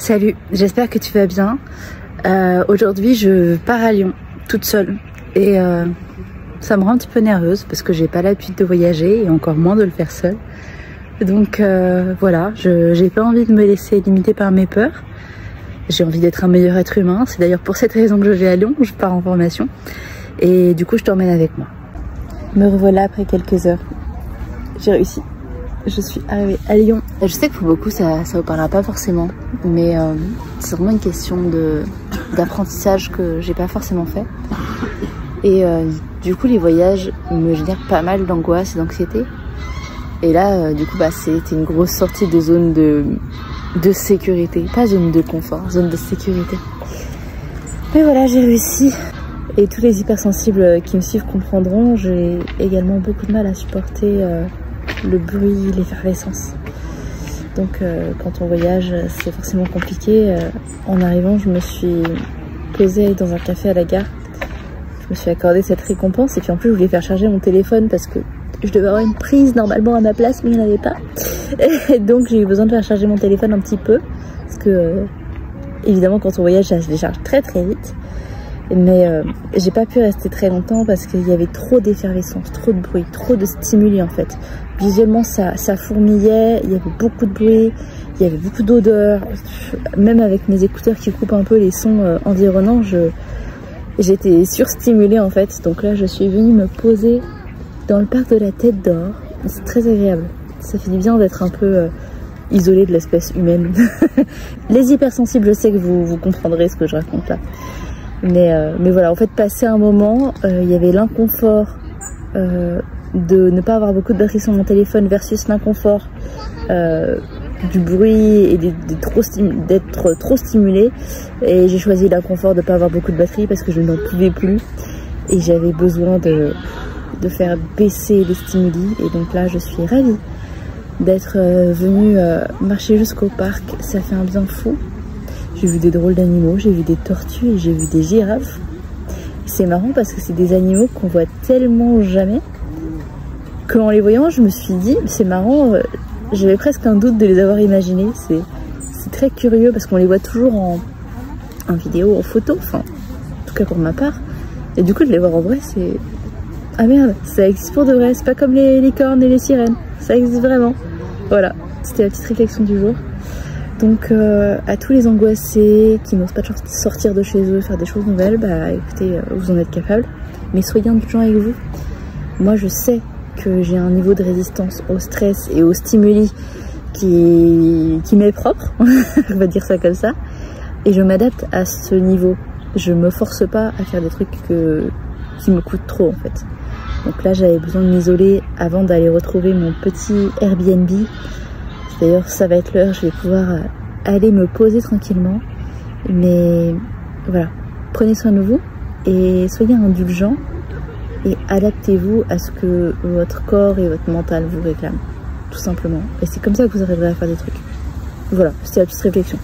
Salut, j'espère que tu vas bien. Aujourd'hui je pars à Lyon toute seule et ça me rend un petit peu nerveuse parce que j'ai pas l'habitude de voyager et encore moins de le faire seule. Donc voilà, j'ai pas envie de me laisser limiter par mes peurs. J'ai envie d'être un meilleur être humain. C'est d'ailleurs pour cette raison que je vais à Lyon, je pars en formation. Et du coup je t'emmène avec moi. Me revoilà après quelques heures. J'ai réussi. Je suis arrivée à Lyon. Je sais que pour beaucoup ça vous parlera pas forcément, mais c'est vraiment une question d'apprentissage que j'ai pas forcément fait. Et du coup les voyages me génèrent pas mal d'angoisse et d'anxiété. Et là du coup c'était une grosse sortie de zone de sécurité, pas zone de confort, zone de sécurité. Mais voilà, j'ai réussi. Et tous les hypersensibles qui me suivent comprendront, j'ai également beaucoup de mal à supporter le bruit, l'effervescence. Donc quand on voyage, c'est forcément compliqué. En arrivant, je me suis posée dans un café à la gare. Je me suis accordé cette récompense et puis en plus je voulais faire charger mon téléphone parce que je devais avoir une prise normalement à ma place, mais il n'y en avait pas. Et donc j'ai eu besoin de faire charger mon téléphone un petit peu parce que évidemment quand on voyage, ça se décharge très très vite. Mais j'ai pas pu rester très longtemps parce qu'il y avait trop d'effervescence, trop de bruit, trop de stimuli en fait. Visuellement ça fourmillait, il y avait beaucoup de bruit, il y avait beaucoup d'odeurs. Même avec mes écouteurs qui coupent un peu les sons environnants, j'étais surstimulée en fait. Donc là je suis venue me poser dans le parc de la Tête d'Or. C'est très agréable, ça fait du bien d'être un peu isolé de l'espèce humaine. Les hypersensibles, je sais que vous comprendrez ce que je raconte là. Mais voilà, en fait, passer un moment, il y avait l'inconfort de ne pas avoir beaucoup de batterie sur mon téléphone versus l'inconfort du bruit et d'être trop stimulé. Et j'ai choisi l'inconfort de ne pas avoir beaucoup de batterie parce que je n'en pouvais plus. Et j'avais besoin de faire baisser les stimuli. Et donc là, je suis ravie d'être venue marcher jusqu'au parc. Ça fait un bien fou. J'ai vu des drôles d'animaux, j'ai vu des tortues et j'ai vu des girafes. C'est marrant parce que c'est des animaux qu'on voit tellement jamais qu'en les voyant, je me suis dit, c'est marrant, j'avais presque un doute de les avoir imaginés. C'est très curieux parce qu'on les voit toujours en vidéo, en photo, enfin, en tout cas pour ma part. Et du coup, de les voir en vrai, c'est... Ah merde, ça existe pour de vrai, c'est pas comme les licornes et les sirènes, ça existe vraiment. Voilà, c'était la petite réflexion du jour. Donc à tous les angoissés qui n'osent pas sortir de chez eux, faire des choses nouvelles, bah écoutez, vous en êtes capables, mais soyez indulgents avec vous. Moi je sais que j'ai un niveau de résistance au stress et aux stimuli qui m'est propre, on va dire ça comme ça, et je m'adapte à ce niveau. Je me force pas à faire des trucs qui me coûtent trop en fait. Donc là j'avais besoin de m'isoler avant d'aller retrouver mon petit Airbnb. D'ailleurs ça va être l'heure, je vais pouvoir aller me poser tranquillement. Mais voilà, prenez soin de vous et soyez indulgents et adaptez-vous à ce que votre corps et votre mental vous réclament, tout simplement. Et c'est comme ça que vous arriverez à faire des trucs. Voilà, c'était la petite réflexion.